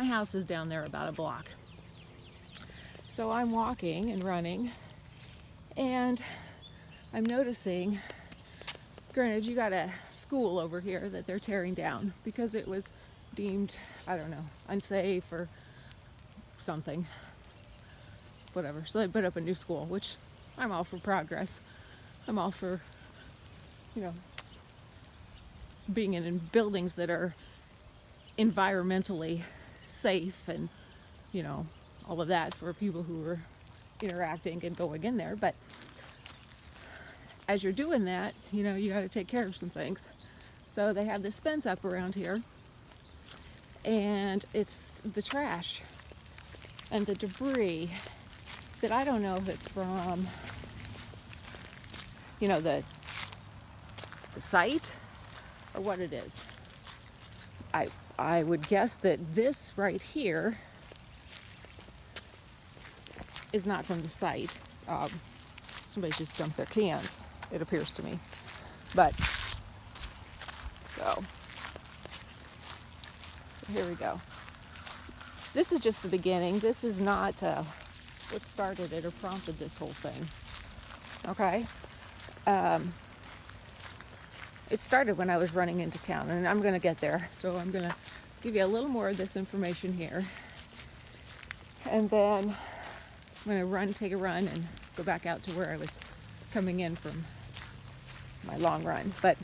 My house is down there about a block. So I'm walking and running, and I'm noticing, granted, you got a school over here that they're tearing down because it was deemed, I don't know, unsafe or something, whatever. So they put up a new school, which I'm all for progress. I'm all for, you know, being in buildings that are environmentally safe and, you know, all of that for people who are interacting and going in there. But as you're doing that, you know, you got to take care of some things. So they have this fence up around here, and it's the trash and the debris that I don't know if it's from, you know, the site or what it is. I would guess that this right here is not from the site. Somebody just dumped their cans, it appears to me. But, so here we go. This is just the beginning. This is not what started it or prompted this whole thing. Okay? It started when I was running into town, and I'm going to get there. So I'm going to give you a little more of this information here. And then I'm going to take a run and go back out to where I was coming in from my long run. But,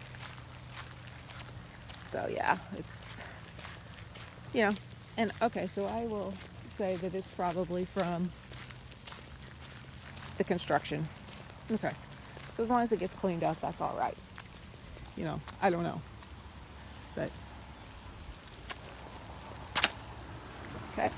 so yeah, it's, you know, and okay, so I will say that it's probably from the construction. Okay. So as long as it gets cleaned up, that's all right. You know, I don't know. But, okay.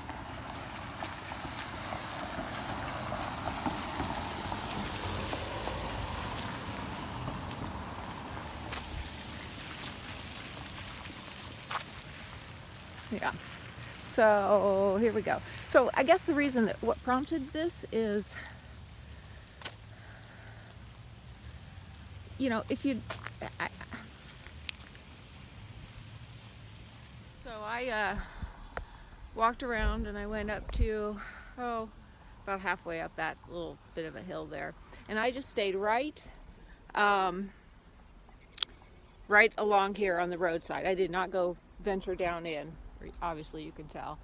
Yeah. So here we go. So I guess the reason that what prompted this is, you know, if you, I walked around and I went up to, about halfway up that little bit of a hill there. And I just stayed right along here on the roadside. I did not go venture down in, obviously you can tell.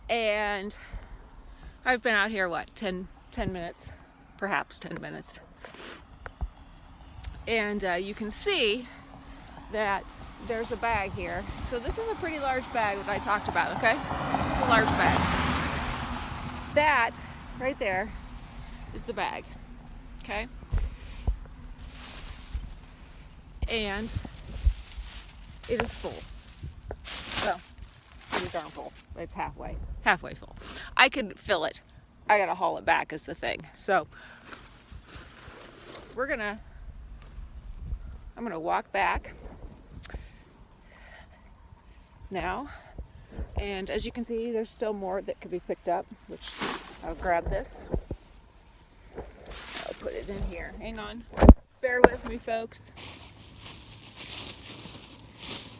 And I've been out here, what, 10 minutes, perhaps 10 minutes. And you can see that there's a bag here. So this is a pretty large bag that I talked about, okay? It's a large bag. That right there is the bag, okay? And it is full. Well, pretty darn full. It's halfway full. I could fill it. I gotta haul it back is the thing. So I'm gonna walk back now, and as you can see, there's still more that could be picked up, which I'll grab this. I'll put it in here. Hang on. Bear with me, folks.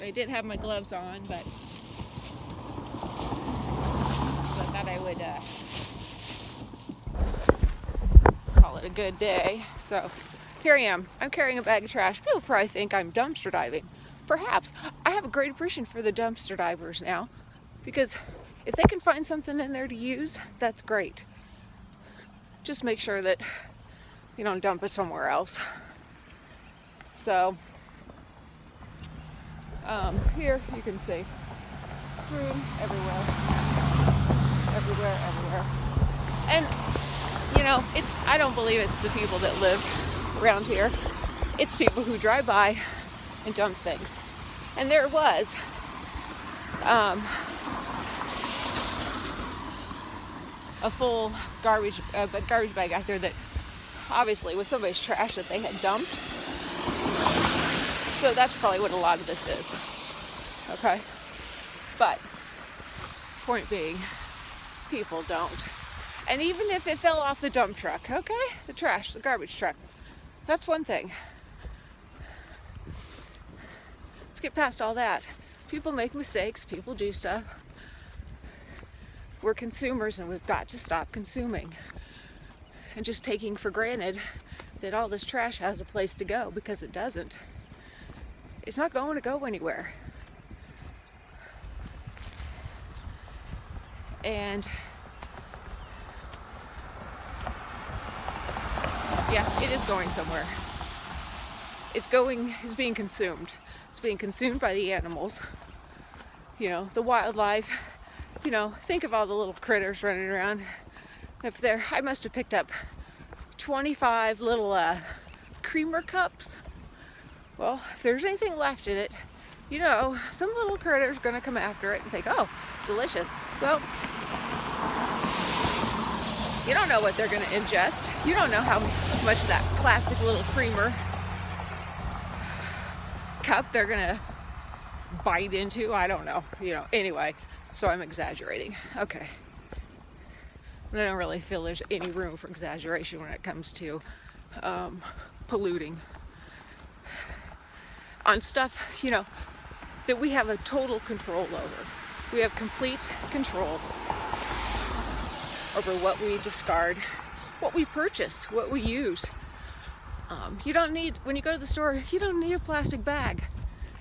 I did have my gloves on, but I thought I would call it a good day. So here I am. I'm carrying a bag of trash. People probably think I'm dumpster diving. Perhaps. I have a great appreciation for the dumpster divers now, because if they can find something in there to use, that's great. Just make sure that you don't dump it somewhere else. So here you can see strewn everywhere. And you know, I don't believe it's the people that live around here. It's people who drive by and dump things. And there was a full garbage bag out there that obviously was somebody's trash that they had dumped. So that's probably what a lot of this is. Okay? But point being, people don't. And even if it fell off the dump truck, okay? The garbage truck. That's one thing. Let's get past all that. People make mistakes, people do stuff. We're consumers and we've got to stop consuming and just taking for granted that all this trash has a place to go, because it doesn't. It's not going to go anywhere. And yeah, it is going somewhere. It's being consumed. It's being consumed by the animals, you know, the wildlife. You know, think of all the little critters running around up there. I must have picked up 25 little creamer cups. Well, if there's anything left in it, you know, some little critter's gonna come after it and think, oh, delicious. Well, you don't know what they're gonna ingest. You don't know how much of that plastic little creamer cup they're gonna bite into. I don't know, you know, anyway, so I'm exaggerating. Okay. But I don't really feel there's any room for exaggeration when it comes to polluting on stuff, you know, that we have a total control over. We have complete control over what we discard, what we purchase, what we use. You don't need, when you go to the store, you don't need a plastic bag.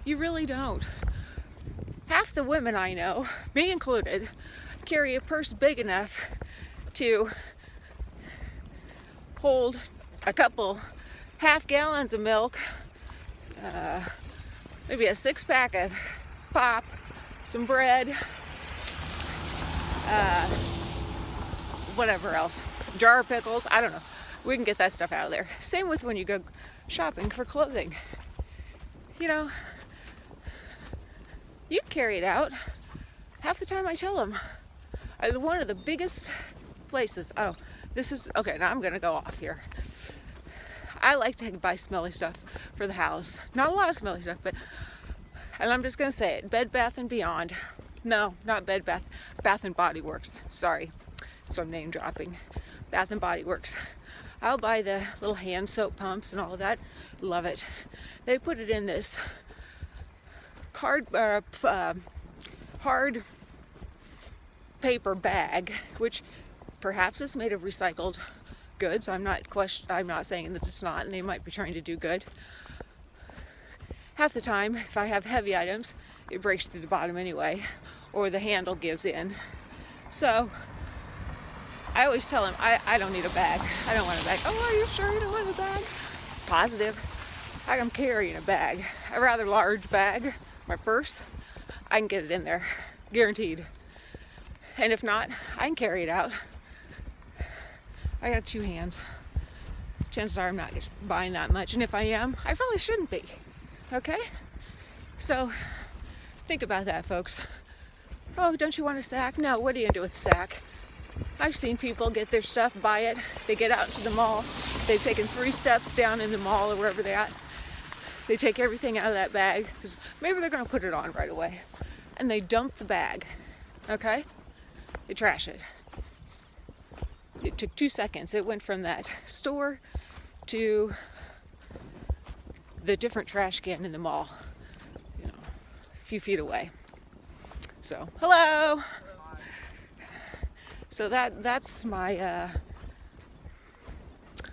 You really don't. Half the women I know, me included, carry a purse big enough to hold a couple half gallons of milk, maybe a 6-pack of pop, some bread, whatever else, jar of pickles, I don't know. We can get that stuff out of there. Same with when you go shopping for clothing. You know, you can carry it out. Half the time I tell them, one of the biggest places, oh, this is, okay, now I'm gonna go off here. I like to buy smelly stuff for the house. Not a lot of smelly stuff, but, and I'm just gonna say it, Bed Bath & Beyond. No, not Bed Bath, Bath & Body Works, sorry. So I'm name dropping. Bath & Body Works. I'll buy the little hand soap pumps and all of that. Love it. They put it in this hard paper bag, which perhaps is made of recycled goods. I'm not saying that it's not, and they might be trying to do good. Half the time, if I have heavy items, it breaks through the bottom anyway, or the handle gives in. So I always tell them, I don't need a bag. I don't want a bag. Oh, are you sure you don't want a bag? Positive. I'm carrying a bag, a rather large bag, my purse. I can get it in there, guaranteed. And if not, I can carry it out. I got 2 hands. Chances are I'm not buying that much, and if I am, I probably shouldn't be. Okay? So think about that, folks. Oh, don't you want a sack? No, what are you gonna do with a sack? I've seen people get their stuff, buy it, they get out to the mall, they've taken 3 steps down in the mall or wherever they're at, they take everything out of that bag, because maybe they're going to put it on right away, and they dump the bag, okay? They trash it. It took 2 seconds. It went from that store to the different trash can in the mall, you know, a few feet away. So, hello! So that's my,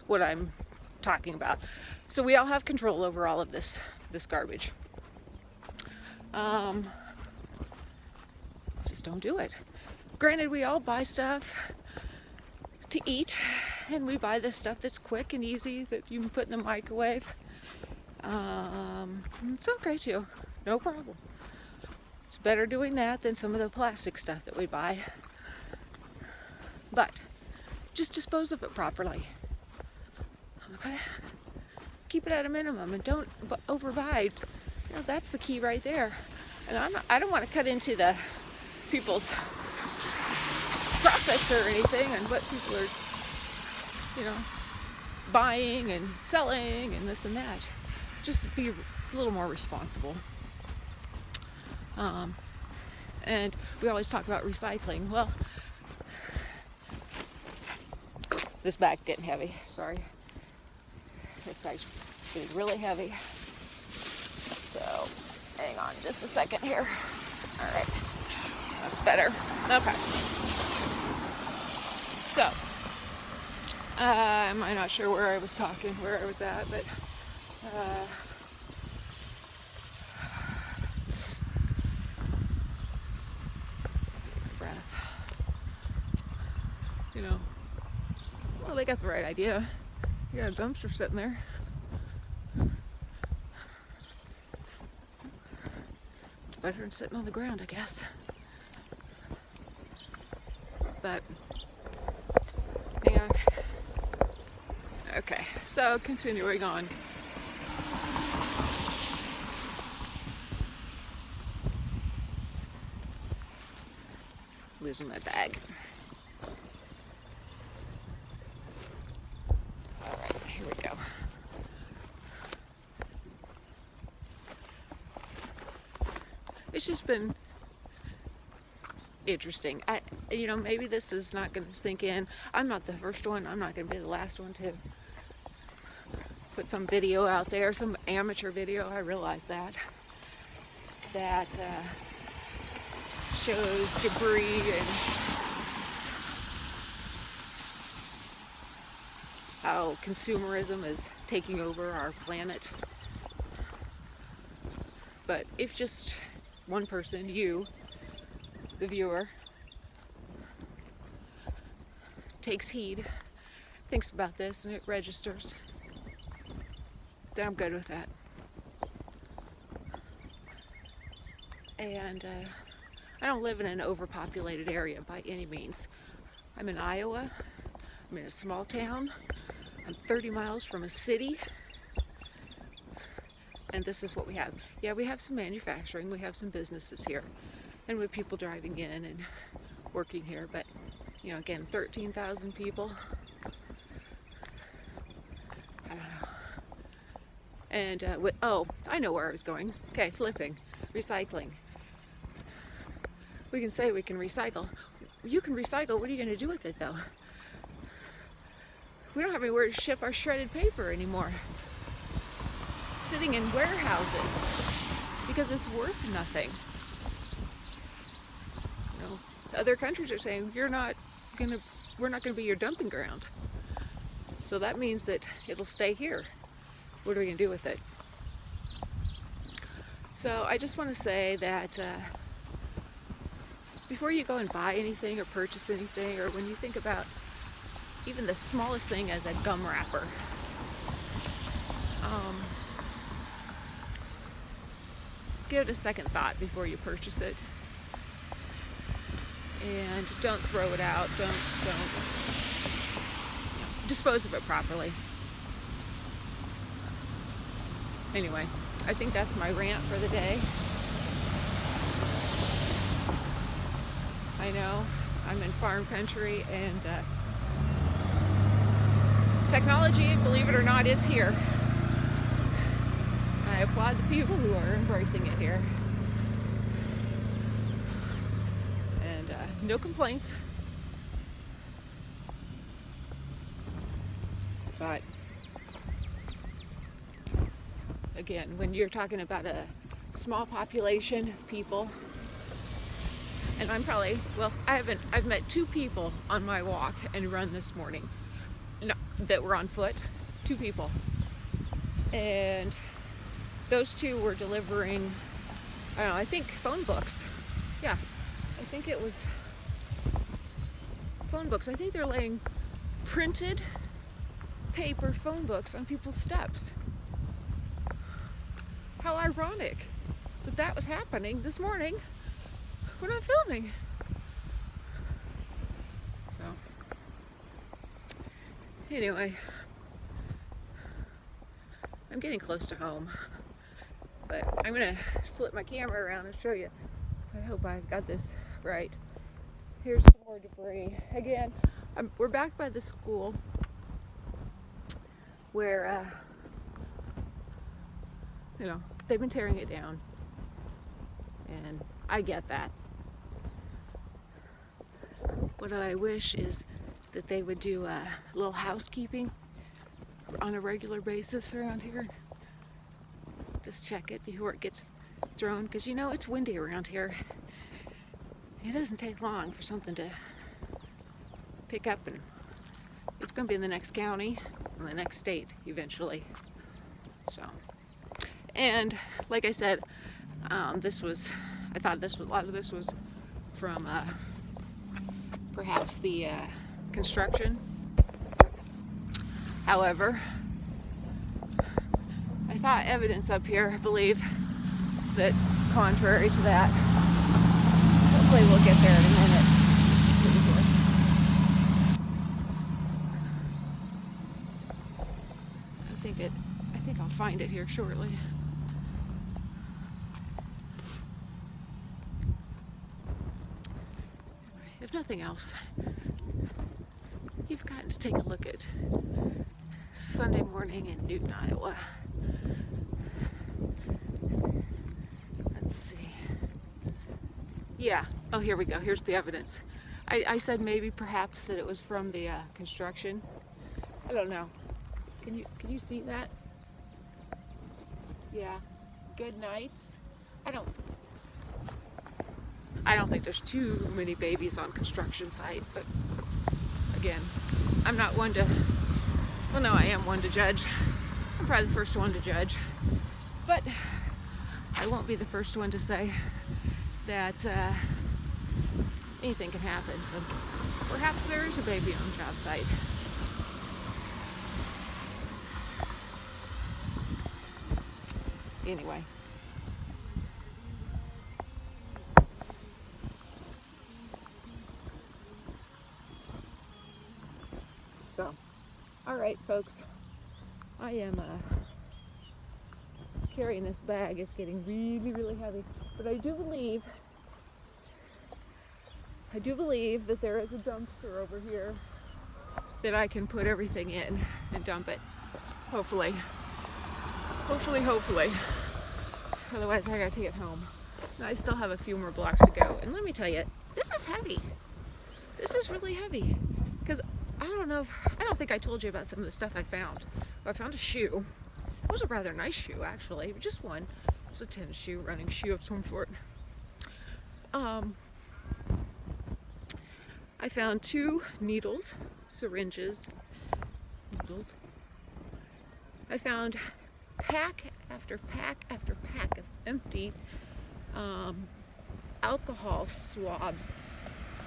what I'm talking about. So we all have control over all of this garbage. Just don't do it. Granted, we all buy stuff to eat, and we buy this stuff that's quick and easy that you can put in the microwave. It's okay too, no problem. It's better doing that than some of the plastic stuff that we buy. But just dispose of it properly, okay? Keep it at a minimum and don't overbuy. You know, that's the key right there. And I don't want to cut into the people's profits or anything and what people are, you know, buying and selling and this and that. Just be a little more responsible. And we always talk about recycling. Well, this bag's getting heavy, sorry. This bag's getting really heavy. So, hang on just a second here. All right, that's better. Okay. So, I'm not sure where I was at, but breath. You know, well, they got the right idea. You got a dumpster sitting there. It's better than sitting on the ground, I guess. But, hang on. Okay, so continuing on. Losing my bag. All right, here we go. It's just been interesting. You know, maybe this is not going to sink in. I'm not the first one. I'm not going to be the last one to put some video out there, some amateur video. I realize that shows debris and how consumerism is taking over our planet. But if just one person, you, the viewer, takes heed, thinks about this, and it registers, then I'm good with that. And I don't live in an overpopulated area by any means. I'm in Iowa. I'm in a small town. I'm 30 miles from a city. And this is what we have. Yeah, we have some manufacturing, we have some businesses here, and with people driving in and working here, but you know, again, 13,000 people. I don't know. And oh, I know where I was going. Okay, flipping, recycling. We can say we can recycle. You can recycle. What are you going to do with it, though? We don't have anywhere to ship our shredded paper anymore. Sitting in warehouses because it's worth nothing. You know, other countries are saying we're not gonna be your dumping ground. So that means that it'll stay here. What are we gonna do with it? So I just want to say that before you go and buy anything or purchase anything, or when you think about even the smallest thing as a gum wrapper, give it a second thought before you purchase it, and don't throw it out. Don't dispose of it properly. Anyway, I think that's my rant for the day. I know I'm in farm country, and technology, believe it or not, is here. I applaud the people who are embracing it here. And no complaints. But again, when you're talking about a small population of people, and I'm probably, well, I've met 2 people on my walk and run this morning. No, that were on foot. 2 people. And those 2 were delivering, I don't know, I think phone books. Yeah, I think it was phone books. I think they're laying printed paper phone books on people's steps. How ironic that that was happening this morning. We're not filming. So, anyway, I'm getting close to home. But I'm gonna flip my camera around and show you. I hope I've got this right. Here's some more debris. Again, we're back by the school where, you know, they've been tearing it down. And I get that. What I wish is that they would do a little housekeeping on a regular basis around here. Just check it before it gets thrown, because you know it's windy around here. It doesn't take long for something to pick up, and it's going to be in the next county, in the next state eventually. So, and like I said, I thought a lot of this was from perhaps the construction. However, I thought evidence up here, I believe, that's contrary to that. Hopefully we'll get there in a minute. I think I'll find it here shortly. If nothing else, you've got to take a look at Sunday morning in Newton, Iowa. Let's see. Yeah. Oh, here we go. Here's the evidence. I said maybe perhaps that it was from the construction. I don't know. Can you see that? Yeah. Good nights. I don't think there's too many babies on construction site, but again, I'm not one to, well, no, I am one to judge. I'm probably the first one to judge, but I won't be the first one to say that anything can happen. So perhaps there is a baby on the job site. Anyway. So, all right, folks, I am carrying this bag. It's getting really, really heavy, but I do believe that there is a dumpster over here that I can put everything in and dump it. Hopefully. Otherwise, I gotta take it home. And I still have a few more blocks to go. And let me tell you, this is heavy. This is really heavy. Because I don't think I told you about some of the stuff I found. Well, I found a shoe. It was a rather nice shoe, actually. Just one. It was a tennis shoe, running shoe of some sort. I found 2 needles, syringes, needles. I found pack after pack after pack of empty alcohol swabs.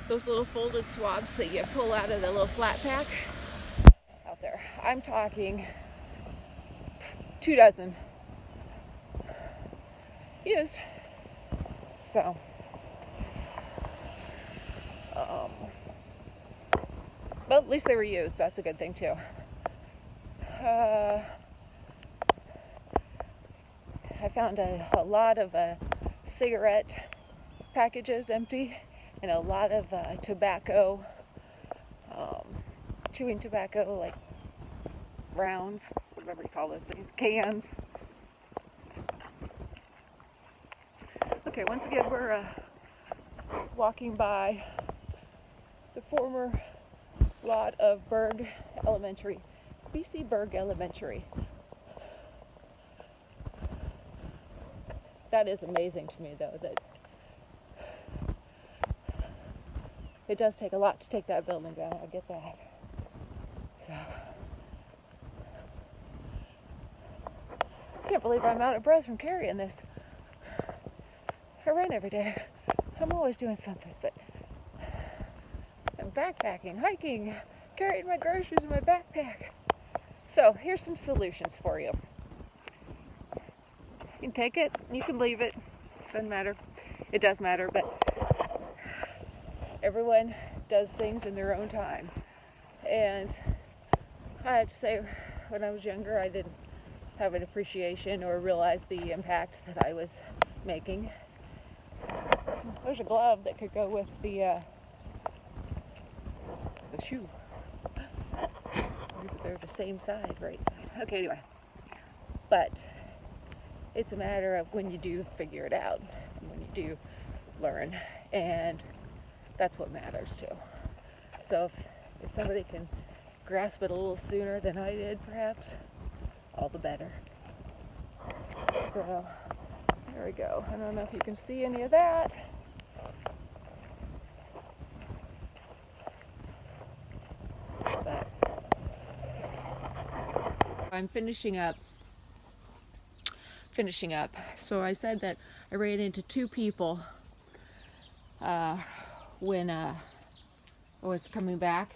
Those little folded swabs that you pull out of the little flat pack out there. I'm talking 2 dozen used. So, well, at least they were used. That's a good thing too. I found a lot of cigarette packages empty, and a lot of tobacco, chewing tobacco, like rounds, whatever you call those things, cans. Okay, once again, we're walking by the former lot of Berg Elementary, BC Berg Elementary. That is amazing to me, though, that it does take a lot to take that building down. I get that. So, I can't believe I'm out of breath from carrying this. I run every day. I'm always doing something, but I'm backpacking, hiking, carrying my groceries in my backpack. So here's some solutions for you. You can take it, you can leave it, doesn't matter. It does matter, but everyone does things in their own time. And I have to say, when I was younger, I didn't have an appreciation or realize the impact that I was making. There's a glove that could go with the shoe. They're the same side, right side. Okay, anyway. But it's a matter of when you do figure it out, when you do learn, and that's what matters too. So if somebody can grasp it a little sooner than I did, perhaps, all the better. So there we go. I don't know if you can see any of that. I'm finishing up. So I said that I ran into two people when I was coming back